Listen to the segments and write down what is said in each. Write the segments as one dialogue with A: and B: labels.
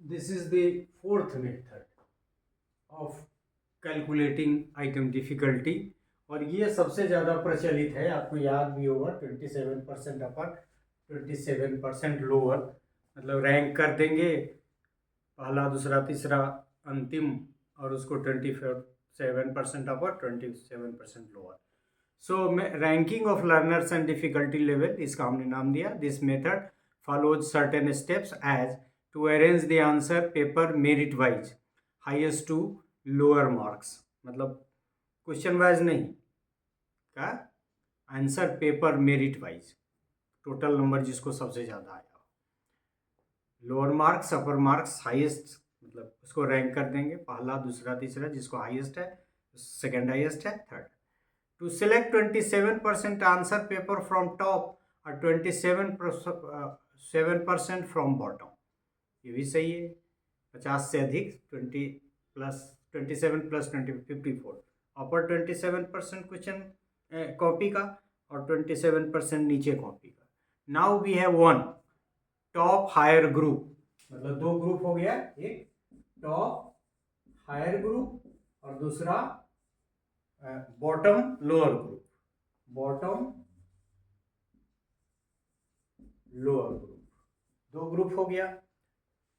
A: This is the fourth method of calculating item difficulty और ये सबसे ज़्यादा प्रचलित है, आपको याद भी होगा 27% अपर 27% लोअर, मतलब रैंक कर देंगे पहला दूसरा तीसरा अंतिम और उसको 27% अपर 27% lower. So ranking of learners and difficulty level, इसका हमने नाम दिया. This method follows certain steps as to arrange the answer paper merit wise highest to lower marks. मतलब क्वेश्चन वाइज नहीं, का answer paper merit wise, total number जिसको सबसे ज़्यादा आया, लोअर मार्क्स अपर मार्क्स हाईएस्ट, मतलब उसको रैंक कर देंगे पहला दूसरा तीसरा, जिसको हाईएस्ट है सेकंड हाईएस्ट है third. To select 27% answer paper from top और 27% फ्रॉम बॉटम, ये भी सही है. 50 से अधिक 27 प्लस 20 54, अपर 27% क्वेश्चन कॉपी का और 27% नीचे कॉपी का. Now we have one top higher group, मतलब दो ग्रुप हो गया, एक टॉप हायर ग्रुप और दूसरा bottom lower group, bottom lower group, दो ग्रुप हो गया.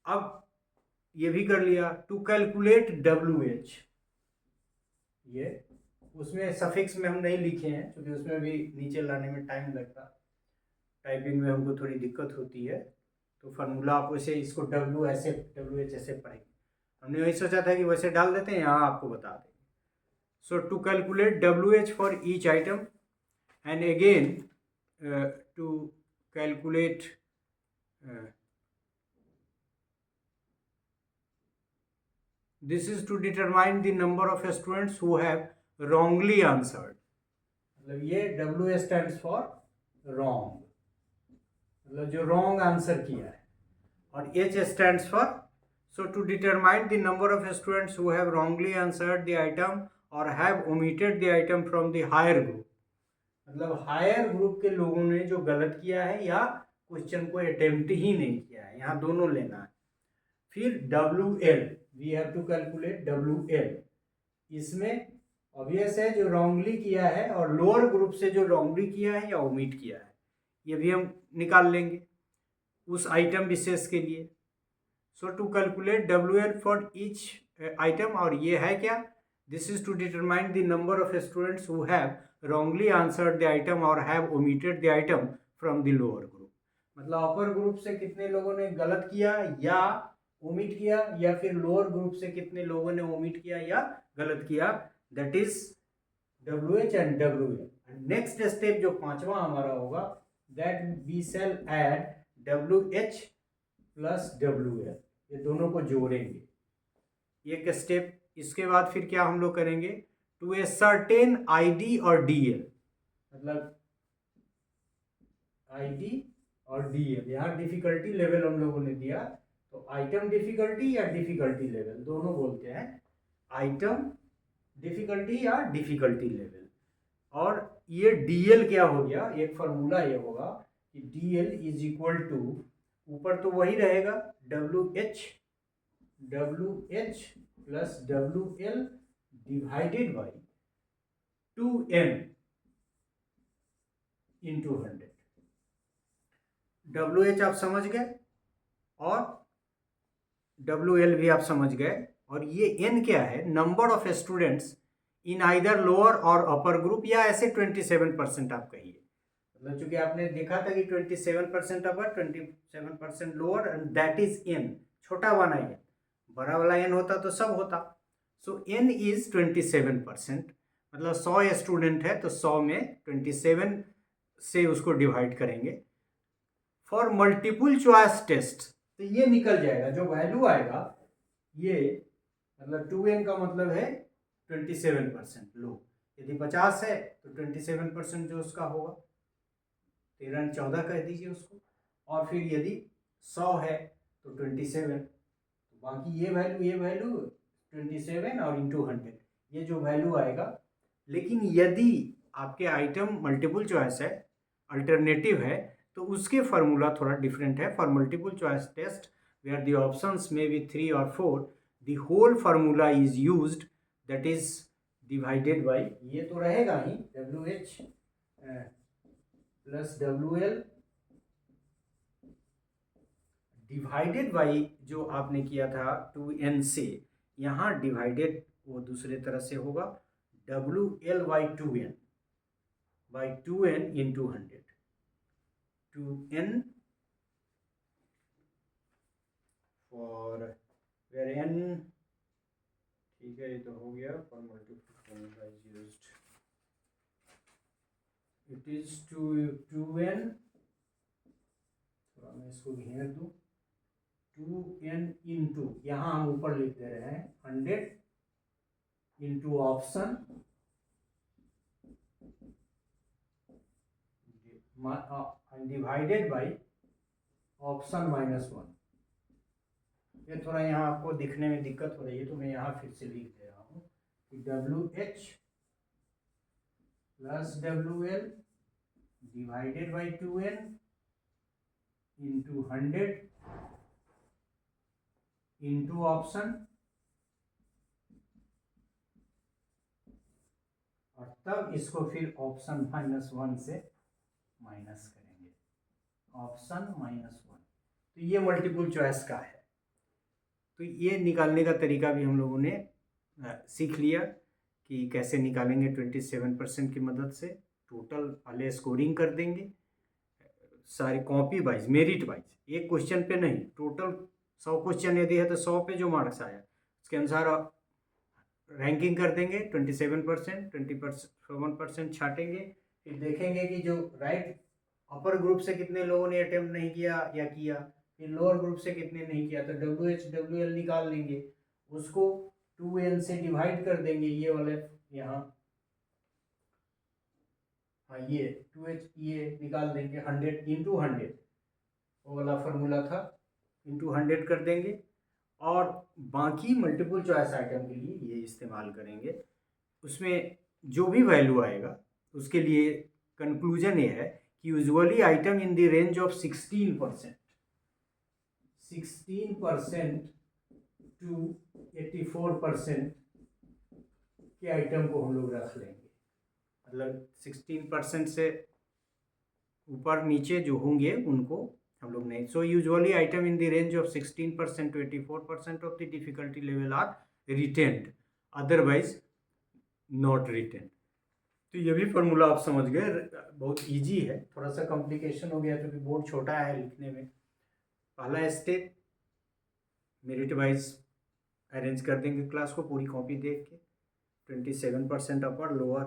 A: अब ये भी कर लिया. टू कैलकुलेट WH, ये उसमें सफिक्स में हम नहीं लिखे हैं क्योंकि उसमें भी नीचे लाने में टाइम लगता, टाइपिंग में हमको थोड़ी दिक्कत होती है, तो फार्मूला आप वैसे इसको WH ऐसे पढ़ेंगे. हमने वही सोचा था कि वैसे डाल देते हैं, यहाँ आपको बता दें. So to calculate WH for each item and again to calculate this is to determine the number of students who have wrongly answered. मतलब ये W stands for wrong, मतलब जो wrong answer किया है, और H stands for so to determine the number of students who have wrongly answered the item or have omitted the item from the higher group. मतलब higher group के लोगों ने जो गलत किया है या क्वेश्चन को अटेम्प्ट ही नहीं किया है, यहाँ दोनों लेना है. फिर WL, we have to calculate WL. इसमें ऑब्वियस है जो रॉन्गली किया है और लोअर ग्रुप से जो रॉन्गली किया है या ओमिट किया है, ये भी हम निकाल लेंगे उस आइटम विशेष के लिए. So to calculate WL for each item, और ये है क्या, this is to determine the number of students who have wrongly answered the item और have omitted the item from the lower group. मतलब अपर ग्रुप से कितने लोगों ने गलत किया या ओमिट किया, या फिर लोअर ग्रुप से कितने लोगों ने ओमिट किया या गलत किया, that is WH and WL. Next step जो पांचवा हमारा होगा, that we shall add WH plus WL, ये दोनों को जोड़ेंगे एक स्टेप. इसके बाद फिर क्या हम लोग करेंगे, टू ए सर्टेन ID और DL, मतलब ID और DL, यहाँ डिफिकल्टी लेवल हम लोगों ने दिया, तो आइटम डिफिकल्टी या डिफिकल्टी लेवल दोनों बोलते हैं, आइटम डिफिकल्टी या डिफिकल्टी लेवल. और ये DL क्या हो गया, एक फार्मूला ये होगा कि DL इज इक्वल टू, ऊपर तो वही रहेगा WH plus WL divided by 2n into 100. WH आप समझ गए और WL भी आप समझ गए, और ये n क्या है, number of students in either lower और अपर ग्रुप, या ऐसे 27% आप कहिए, मतलब चूंकि आपने देखा था कि 27% अपर 27% lower and that is n, छोटा वाला n, बड़ा वाला n होता तो सब होता. सो n इज 27%, मतलब 100 स्टूडेंट है तो 100 में 27 से उसको डिवाइड करेंगे. फॉर मल्टीपल चॉइस टेस्ट, तो ये निकल जाएगा, जो वैल्यू आएगा ये, मतलब 2n का मतलब है 27% लो, यदि 50 है तो 27% जो उसका होगा 13 14 कह दीजिए उसको, और फिर यदि 100 है तो 27, तो बाकी ये वैल्यू 27 और इंटू 100, ये जो वैल्यू आएगा. लेकिन यदि आपके आइटम मल्टीपल चॉइस है, अल्टरनेटिव है, तो उसके फार्मूला थोड़ा डिफरेंट है. For multiple choice test where the options may be 3 or 4, the whole formula is used, that is divided by, ये तो रहेगा ही WH plus WL divided by जो आपने किया था 2n से, यहाँ डिवाइडेड वो दूसरे तरह से होगा WL by 2n into 100, 2n for where n, ठीक है ये तो हो गया, for multiplication is used, it is 2n, थोड़ा मैं इसको घेर दूँ, 2n इंटू, यहाँ हम ऊपर लिख दे रहे हैं 100 into option divided by option -1। ये थोड़ा यहाँ आपको दिखने में दिक्कत हो रही है तो मैं यहाँ फिर से लिख दे रहा हूँ कि WH plus WL divided by 2n into 100 into option, और तब इसको फिर ऑप्शन -1 से माइनस करेंगे, ऑप्शन -1। तो ये मल्टीपल चॉइस का है। तो ये निकालने का तरीका भी हम लोगों ने सीख लिया कि कैसे निकालेंगे 27% की मदद से। टोटल पहले स्कोरिंग कर देंगे सारी कॉपी वाइज, मेरिट वाइज, एक क्वेश्चन पे नहीं, टोटल 100 क्वेश्चन यदि है तो 100 पे जो मार्क्स आया उसके अनुसार रैंकिंग कर देंगे। 27%, 27% छाटेंगे, फिर देखेंगे कि जो राइट अपर ग्रुप से कितने लोगों ने अटेम्प्ट नहीं किया या किया, फिर लोअर ग्रुप से कितने नहीं किया, तो WH WL निकाल लेंगे, उसको 2n से डिवाइड कर देंगे, ये वाले यहाँ, हाँ ये 2h ये निकाल देंगे 100 इंटू 100, वो वाला फार्मूला था, इंटू 100 कर देंगे, और बाकी मल्टीपल चॉइस आइटम के लिए ये इस्तेमाल करेंगे। उसमें जो भी वैल्यू आएगा उसके लिए कंक्लूजन ये है कि usually item in the range of 16% to 84% के आइटम को हम लोग रख लेंगे, मतलब 16% से ऊपर नीचे जो होंगे उनको हम लोग नहीं। So usually item in the range of 16% to 84% of the difficulty level are retained, otherwise not retained. तो ये भी फार्मूला आप समझ गए, बहुत इजी है, थोड़ा सा कॉम्प्लिकेशन हो गया क्योंकि बोर्ड छोटा है लिखने में। पहला स्टेप मेरिट वाइज अरेंज कर देंगे क्लास को, पूरी कॉपी देख के 27% अपर लोअर,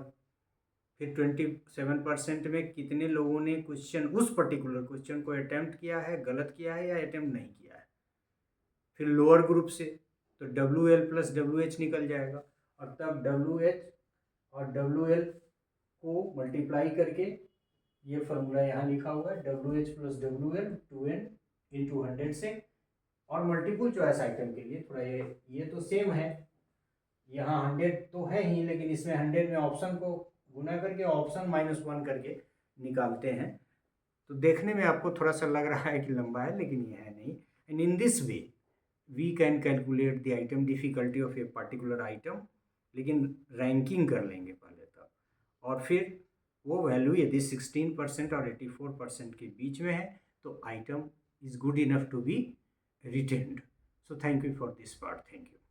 A: फिर 27% में कितने लोगों ने क्वेश्चन, उस पर्टिकुलर क्वेश्चन को अटेम्प्ट किया है, गलत किया है या अटेम्प्ट नहीं किया है। फिर लोअर ग्रुप से तो WL प्लस WH निकल जाएगा, और तब WH और WL को मल्टीप्लाई करके ये फार्मूला यहाँ लिखा हुआ है WH plus WL 2n into 100 से। और मल्टीपल चॉइस आइटम के लिए थोड़ा ये तो सेम है, यहाँ 100 तो है ही, लेकिन इसमें 100 में ऑप्शन को गुना करके ऑप्शन -1 करके निकालते हैं। तो देखने में आपको थोड़ा सा लग रहा है कि लंबा है, लेकिन ये है नहीं। And in this way we can calculate the item difficulty of a particular item, लेकिन रैंकिंग कर लेंगे पहले तब, और फिर वो वैल्यू यदि 16% और 84% के बीच में है तो item is good enough to be retained. So thank you for this part. Thank you.